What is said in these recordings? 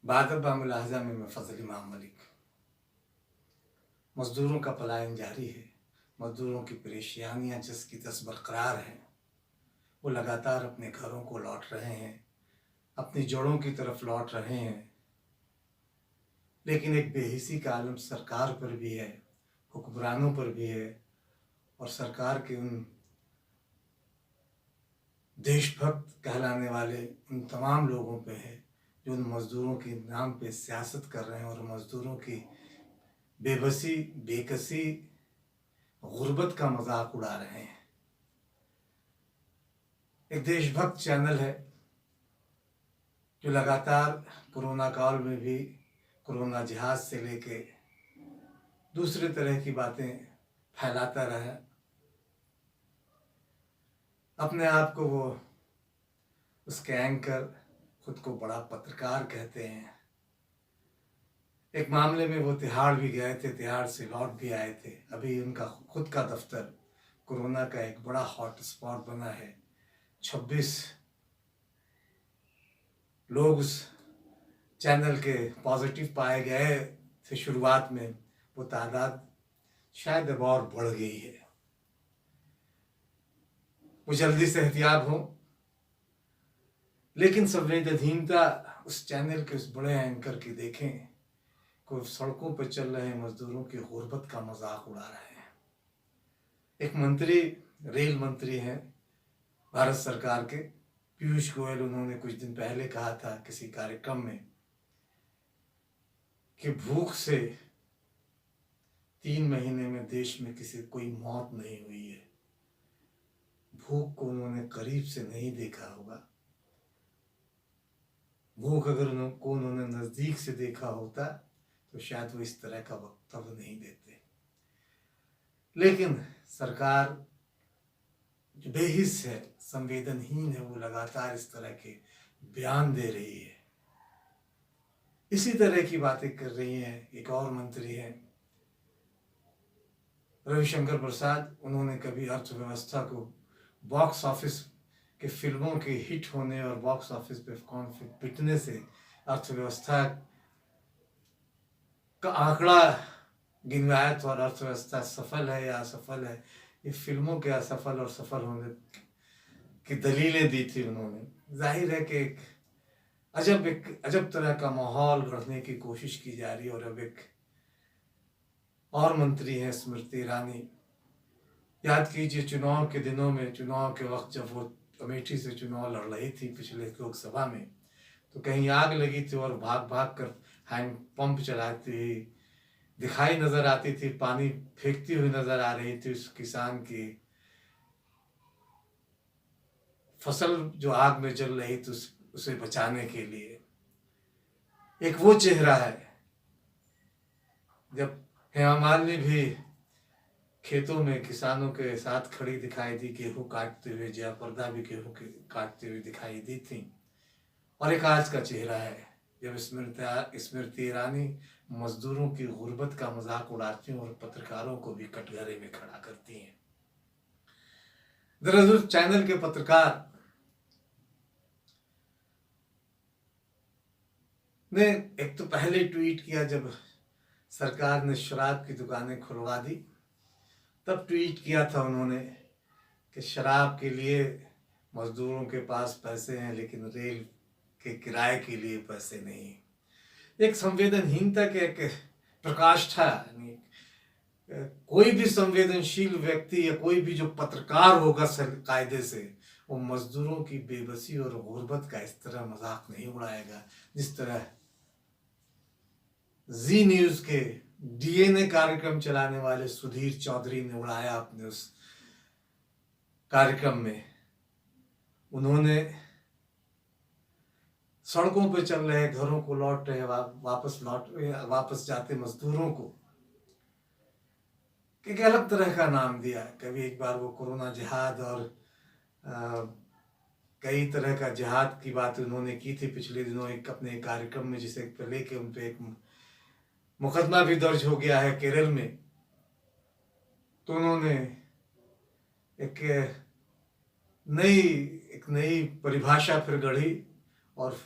बादबा मुलाहजा में मैं फजल इमाम मलिक। मजदूरों का पलायन जारी है। मजदूरों की परेशानियां जिसकी तस बरकरार हैं, वो लगातार अपने घरों को लौट रहे हैं, अपनी जड़ों की तरफ लौट रहे हैं। लेकिन एक बेहिसी का आलम सरकार पर भी है, हुक्मरानों पर भी है, और सरकार के उन देशभक्त कहलाने वाले उन तमाम लोगों पे है जो उन मज़दूरों के नाम पे सियासत कर रहे हैं और मज़दूरों की बेबसी, बेकसी, गुर्बत का मजाक उड़ा रहे हैं। एक देशभक्त चैनल है जो लगातार कोरोना काल में भी कोरोना जिहाज से लेके दूसरे तरह की बातें फैलाता रहा। अपने आप को वो उसके एंकर खुद को बड़ा पत्रकार कहते हैं। एक मामले में वो तिहाड़ भी गए थे, तिहाड़ से लौट भी आए थे। अभी उनका खुद का दफ्तर कोरोना का एक बड़ा हॉट स्पॉट बना है। 26 लोग उस चैनल के पॉजिटिव पाए गए थे शुरुआत में। वो तादाद शायद अब और बढ़ गई है। वो जल्दी से एहतियात हो, लेकिन संवेदनहीनता उस चैनल के उस बड़े एंकर की देखें को सड़कों पर चल रहे मजदूरों की गुर्बत का मजाक उड़ा रहे हैं। एक मंत्री, रेल मंत्री हैं भारत सरकार के, पीयूष गोयल, उन्होंने कुछ दिन पहले कहा था किसी कार्यक्रम में कि भूख से 3 महीने में देश में किसी कोई मौत नहीं हुई है। भूख को उन्होंने करीब से नहीं देखा होगा। भूख अगर उन्होंने नजदीक से देखा होता तो शायद वो इस तरह का वक्तव्य नहीं देते। लेकिन सरकार जो बेहिस है, संवेदनहीन है, वो लगातार इस तरह के बयान दे रही है, इसी तरह की बातें कर रही हैं। एक और मंत्री हैं रविशंकर प्रसाद, उन्होंने कभी अर्थव्यवस्था को बॉक्स ऑफिस के फिल्मों के हिट होने और बॉक्स ऑफिस पे पिटने से अर्थव्यवस्था का आंकड़ा गिनवाया था और अर्थव्यवस्था सफल है या असफल है, ये फिल्मों के असफल और सफल होने की दलीलें दी थी उन्होंने। जाहिर है कि एक अजब तरह का माहौल गढ़ने की कोशिश की जा रही है। और अब एक और मंत्री हैं स्मृति ईरानी। याद कीजिए चुनाव के दिनों में, चुनाव के वक्त जब वो अमेठी से चुनाव लड़ रही थी पिछले लोकसभा में, तो कहीं आग लगी थी और भाग भाग कर हैंड पंप चलाती हुई दिखाई नजर आती थी, पानी फेंकती हुई नजर आ रही थी उस किसान की फसल जो आग में जल रही थी उसे बचाने के लिए। एक वो चेहरा है। जब हेमा मालिनी भी खेतों में किसानों के साथ खड़ी दिखाई दी, गेहूं काटते हुए, जयाप्रदा भी गेहूं काटते हुए दिखाई दी थी। और एक आज का चेहरा है जब स्मृति ईरानी मजदूरों की गुर्बत का मजाक उड़ाती हैं और पत्रकारों को भी कटघरे में खड़ा करती हैं। दरअसल चैनल के पत्रकार ने एक तो पहले ट्वीट किया जब सरकार ने शराब की दुकानें खुलवा दी, तब ट्वीट किया था उन्होंने कि शराब के लिए मजदूरों के पास पैसे हैं लेकिन रेल के किराए के लिए पैसे नहीं। एक संवेदनहीनता के एक प्रकाश था। कोई भी संवेदनशील व्यक्ति या कोई भी जो पत्रकार होगा कायदे से, वो मजदूरों की बेबसी और गुर्बत का इस तरह मजाक नहीं उड़ाएगा जिस तरह जी न्यूज के डीएनए कार्यक्रम चलाने वाले सुधीर चौधरी ने उड़ाया अपने उस कार्यक्रम में। उन्होंने सड़कों पे चल रहे, घरों को लौट रहे, वापस जाते मजदूरों को एक अलग तरह का नाम दिया। कभी एक बार वो कोरोना जिहाद और कई तरह का जिहाद की बात उन्होंने की थी पिछले दिनों एक अपने कार्यक्रम में, जिसे लेके उन पे एक मुकदमा भी दर्ज हो गया है केरल में। तो उन्होंने एक नई परिभाषा फिर गढ़ी और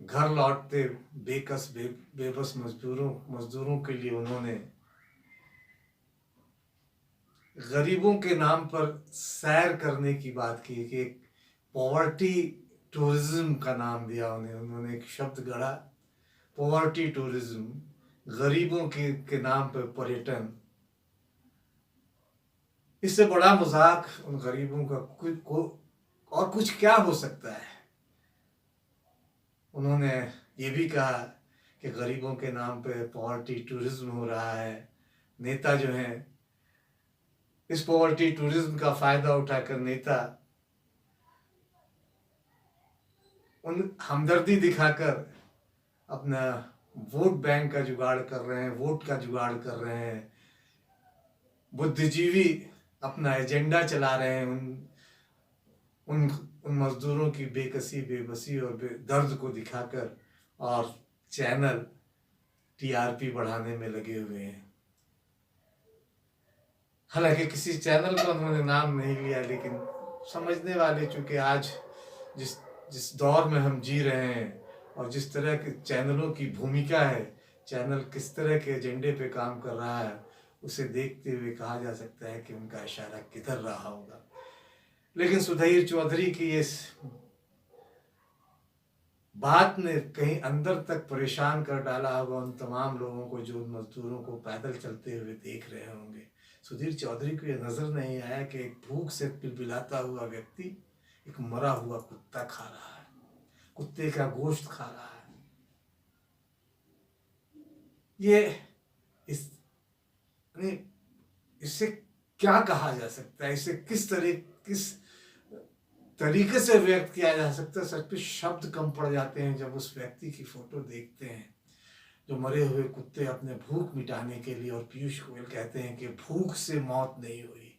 घर लौटते बेबस मजदूरों के लिए उन्होंने गरीबों के नाम पर सैर करने की बात की कि एक पॉवर्टी टूरिज्म का नाम दिया उन्हें। उन्होंने एक शब्द गढ़ा, पॉवर्टी टूरिज्म, गरीबों के नाम पर पर्यटन। इससे बड़ा मजाक उन गरीबों का और कुछ क्या हो सकता है। उन्होंने ये भी कहा कि गरीबों के नाम पे पॉवर्टी टूरिज्म हो रहा है। नेता जो हैं, इस पॉवर्टी टूरिज्म का फायदा उठाकर नेता उन हमदर्दी दिखाकर अपना वोट बैंक का जुगाड़ कर रहे हैं, वोट का जुगाड़ कर रहे हैं। बुद्धिजीवी अपना एजेंडा चला रहे हैं उन उन मजदूरों की बेकसी, बेबसी और दर्द को दिखाकर, और चैनल टीआरपी बढ़ाने में लगे हुए हैं। हालांकि किसी चैनल का उन्होंने नाम नहीं लिया, लेकिन समझने वाले, चूंकि आज जिस जिस दौर में हम जी रहे हैं और जिस तरह के चैनलों की भूमिका है, चैनल किस तरह के एजेंडे पे काम कर रहा है, उसे देखते हुए कहा जा सकता है कि उनका इशारा किधर रहा होगा। लेकिन सुधीर चौधरी की इस बात ने कहीं अंदर तक परेशान कर डाला होगा उन तमाम लोगों को जो मजदूरों को पैदल चलते हुए देख रहे होंगे। सुधीर चौधरी को यह नजर नहीं आया कि एक भूख से पिलपिलाता हुआ व्यक्ति एक मरा हुआ कुत्ता खा रहा है, कुत्ते का गोश्त खा रहा है। ये इससे क्या कहा जा सकता है, इसे किस तरीके से व्यक्त किया जा सकता है। सच पे शब्द कम पड़ जाते हैं जब उस व्यक्ति की फोटो देखते हैं जो मरे हुए कुत्ते अपने भूख मिटाने के लिए, और पीयूष गोयल कहते हैं कि भूख से मौत नहीं हुई।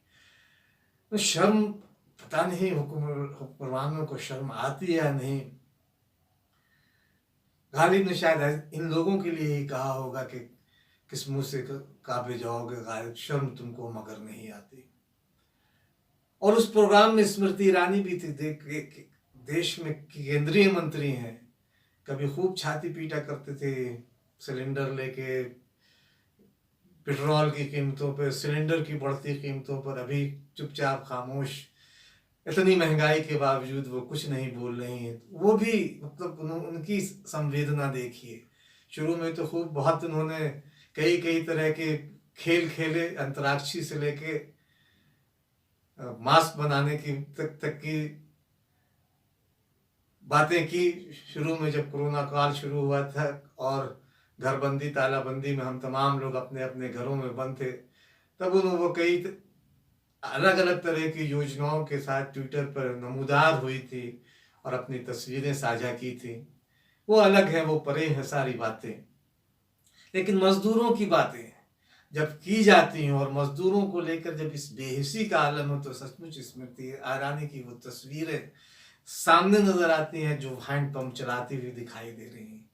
तो शर्म, पता नहीं हुक्मरानों को शर्म आती है या नहीं। गालिब ने शायद इन लोगों के लिए ही कहा होगा कि किस मुंह से काबे जाओगे गालिब, शर्म तुमको मगर नहीं आती। और उस प्रोग्राम में स्मृति ईरानी भी थी, देश में केंद्रीय मंत्री हैं, कभी खूब छाती पीटा करते थे सिलेंडर लेके, पेट्रोल की कीमतों पर, सिलेंडर की बढ़ती कीमतों पर। अभी चुपचाप खामोश, इतनी महंगाई के बावजूद वो कुछ नहीं बोल रही हैं। वो भी मतलब उनकी संवेदना देखिए। शुरू में तो खूब बहुत उन्होंने कई तरह के खेल खेले, अंतराक्षी से लेके मास्क बनाने की तक की बातें की। शुरू में जब कोरोना काल शुरू हुआ था और घरबंदी, तालाबंदी में हम तमाम लोग अपने अपने घरों में बंद थे, तब वो कई अलग अलग तरह की योजनाओं के साथ ट्विटर पर नमूदार हुई थी और अपनी तस्वीरें साझा की थी। वो अलग है, वो परे है सारी बातें। लेकिन मजदूरों की बातें जब की जाती हैं और मजदूरों को लेकर जब इस बेहिसी का आलम हो, तो सचमुच स्मृति ईरानी की वो तस्वीरें सामने नजर आती हैं जो हैंडपंप चलाती हुई दिखाई दे रही हैं।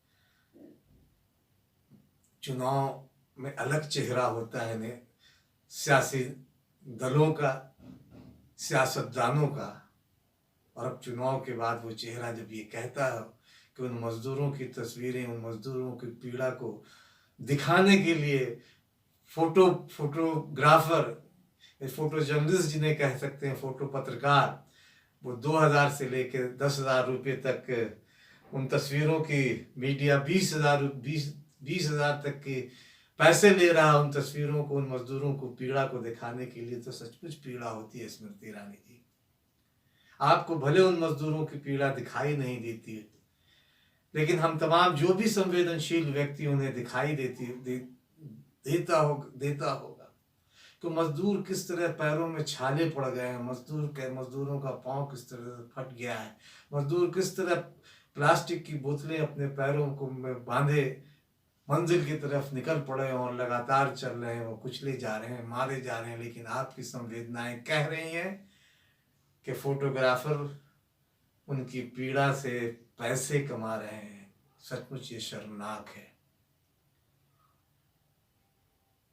चुनाव में अलग चेहरा होता है ने सियासी दलों का, सियासतदानों का, और अब चुनाव के बाद वो चेहरा जब ये कहता है कि उन मजदूरों की तस्वीरें, उन मजदूरों की पीड़ा को दिखाने के लिए फोटोग्राफर, फोटो जर्नलिस्ट जिन्हें कह सकते हैं, फोटो पत्रकार, वो 2000 से लेकर 10,000 रुपये तक उन तस्वीरों की मीडिया 20,000 तक के पैसे ले रहा उन तस्वीरों को, उन मजदूरों को पीड़ा को दिखाने के लिए। तो सचमुच पीड़ा होती है स्मृति ईरानी जी। आपको भले उन मजदूरों की पीड़ा दिखाई नहीं देती है, लेकिन हम तमाम जो भी संवेदनशील व्यक्ति उन्हें दिखाई देता होगा कि मजदूर किस तरह पैरों में छाले पड़ गए हैं, मजदूरों का पांव किस तरह से फट गया है, मजदूर किस तरह प्लास्टिक की बोतलें अपने पैरों को में बांधे मंजिल की तरफ निकल पड़े हैं और लगातार चल रहे हैं, वो कुचले जा रहे हैं, मारे जा रहे हैं। लेकिन आपकी संवेदनाएं कह रही हैं कि फोटोग्राफर उनकी पीड़ा से पैसे कमा रहे हैं। सचमुच ये शर्मनाक है।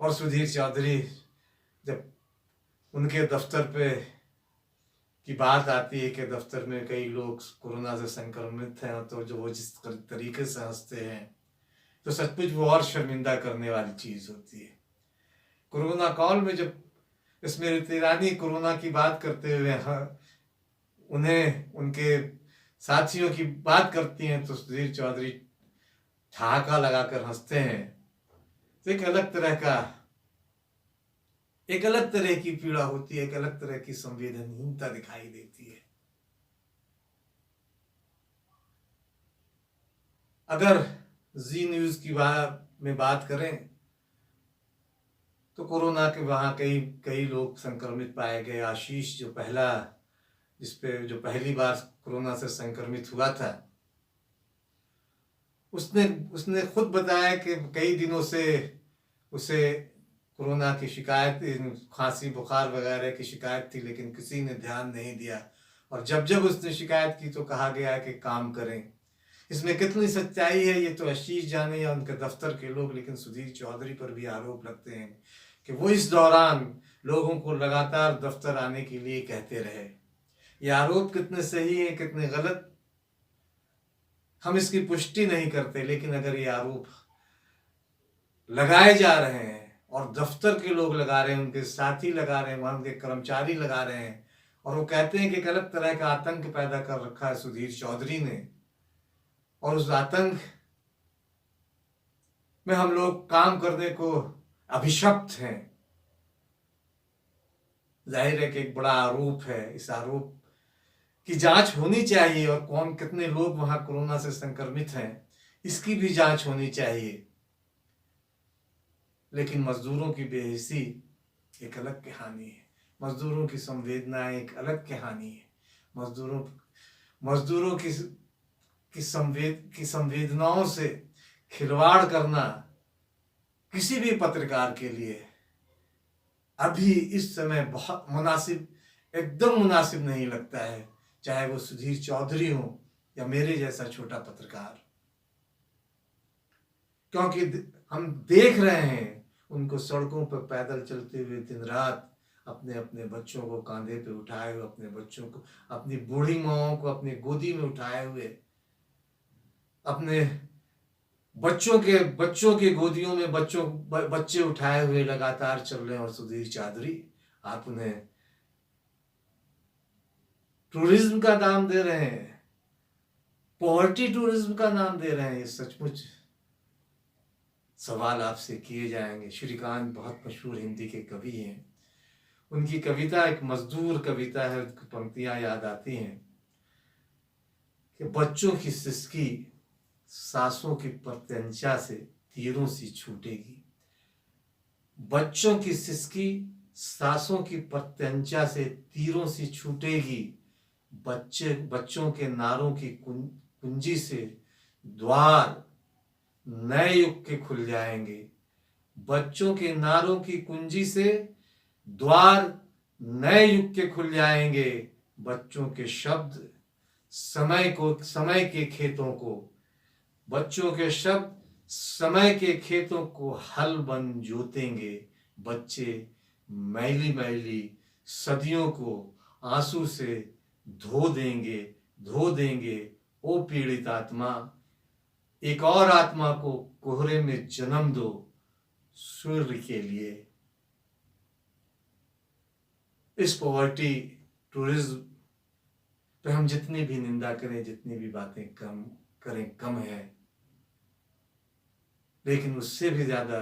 और सुधीर चौधरी जब उनके दफ्तर पे की बात आती है कि दफ्तर में कई लोग कोरोना से संक्रमित हैं, तो जो वो जिस तरीके से हंसते हैं, तो सचमुच वो और शर्मिंदा करने वाली चीज होती है। कोरोना कॉल में जब स्मृति ईरानी कोरोना की बात करते हुए उन्हें उनके साथियों की बात करती हैं, तो सुधीर चौधरी ठहाका लगाकर हंसते हैं। तो एक अलग तरह की पीड़ा होती है, एक अलग तरह की संवेदनहीनता दिखाई देती है। अगर जी न्यूज की बात करें तो कोरोना के वहां कई लोग संक्रमित पाए गए। आशीष जो पहली बार कोरोना से संक्रमित हुआ था, उसने खुद बताया कि कई दिनों से उसे कोरोना की शिकायत, खांसी बुखार वगैरह की शिकायत थी, लेकिन किसी ने ध्यान नहीं दिया। और जब उसने शिकायत की तो कहा गया कि काम करें। इसमें कितनी सच्चाई है ये तो आशीष जाने या उनके दफ्तर के लोग, लेकिन सुधीर चौधरी पर भी आरोप लगते हैं कि वो इस दौरान लोगों को लगातार दफ्तर आने के लिए कहते रहे। ये आरोप कितने सही है कितने गलत, हम इसकी पुष्टि नहीं करते, लेकिन अगर ये आरोप लगाए जा रहे हैं और दफ्तर के लोग लगा रहे हैं, उनके साथी लगा रहे हैं, वहां के कर्मचारी लगा रहे हैं, और वो कहते हैं कि एक अलग तरह का आतंक पैदा कर रखा है सुधीर चौधरी ने, और उस आतंक में हम लोग काम करने को अभिशप्त हैं। जाहिर है कि एक बड़ा आरोप है। इस आरोप की जांच होनी चाहिए, और कौन कितने लोग वहां कोरोना से संक्रमित हैं इसकी भी जांच होनी चाहिए। लेकिन मजदूरों की बेहिसी एक अलग कहानी है, मजदूरों की संवेदना एक अलग कहानी है। मजदूरों की संवेदनाओं से खिलवाड़ करना किसी भी पत्रकार के लिए अभी इस समय बहुत मुनासिब, एकदम मुनासिब नहीं लगता है, चाहे वो सुधीर चौधरी हो या मेरे जैसा छोटा पत्रकार। क्योंकि हम देख रहे हैं उनको सड़कों पर पैदल चलते हुए दिन रात, अपने अपने बच्चों को कांधे पे उठाए हुए, अपने बच्चों को, अपनी बूढ़ी माओं को अपनी गोदी में उठाए हुए, अपने बच्चों के गोदियों में बच्चे उठाए हुए लगातार चल रहे हैं। और सुधीर चौधरी, आप उन्हें टूरिज्म का नाम दे रहे हैं, पॉवर्टी टूरिज्म का नाम दे रहे हैं। ये सचमुच सवाल आपसे किए जाएंगे। श्रीकांत बहुत मशहूर हिंदी के कवि हैं, उनकी कविता एक मजदूर कविता है, पंक्तियां याद आती हैं कि बच्चों की सिसकी सांसों की प्रत्यंचा से तीरों सी छूटेगी। बच्चों की सिसकी सांसों की प्रत्यंचा से तीरों सी छूटेगी। बच्चों के नारों की कुंजी से द्वार नए युग के खुल जाएंगे। बच्चों के नारों की कुंजी से द्वार नए युग के खुल जाएंगे। बच्चों के शब्द समय के खेतों को, बच्चों के शब्द समय के खेतों को हल बन जोतेंगे। बच्चे मैली मैली सदियों को आंसू से धो देंगे। ओ पीड़ित आत्मा, एक और आत्मा को कोहरे में जन्म दो सूर्य के लिए। इस पॉवर्टी टूरिज्म पे हम जितनी भी निंदा करें, जितनी भी बातें कम करें, कम है। लेकिन उससे भी ज्यादा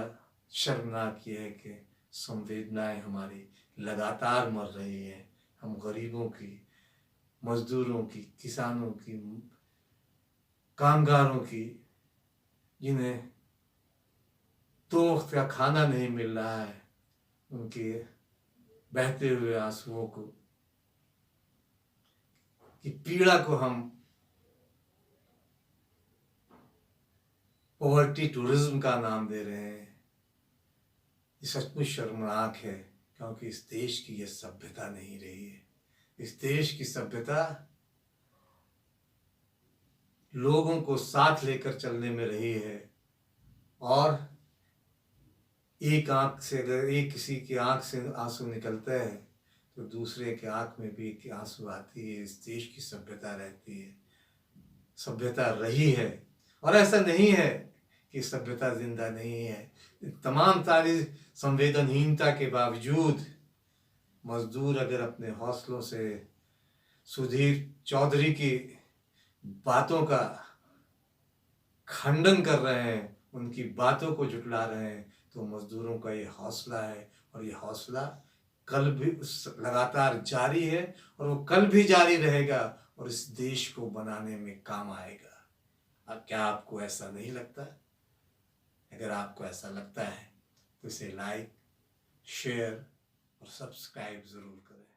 शर्मनाक ये है कि संवेदनाएं हमारी लगातार मर रही है। हम गरीबों की, मजदूरों की, किसानों की, कामगारों की, जिन्हें दो वक्त का खाना नहीं मिल रहा है, उनके बहते हुए आंसुओं को, की पीड़ा को हम पॉवर्टी टूरिज्म का नाम दे रहे हैं। ये सचमुच शर्मनाक है, क्योंकि इस देश की ये सभ्यता नहीं रही है। इस देश की सभ्यता लोगों को साथ लेकर चलने में रही है। और एक आंख से, अगर एक किसी की आंख से आंसू निकलता है तो दूसरे के आंख में भी कि आंसू आती है। इस देश की सभ्यता रहती है, सभ्यता रही है। और ऐसा नहीं है कि सभ्यता जिंदा नहीं है। तमाम सारी संवेदनहीनता के बावजूद मजदूर अगर अपने हौसलों से सुधीर चौधरी की बातों का खंडन कर रहे हैं, उनकी बातों को जुटला रहे हैं, तो मजदूरों का ये हौसला है। और ये हौसला कल भी लगातार जारी है और वो कल भी जारी रहेगा और इस देश को बनाने में काम आएगा। अब क्या आपको ऐसा नहीं लगता? अगर आपको ऐसा लगता है तो इसे लाइक, शेयर और सब्सक्राइब ज़रूर करें।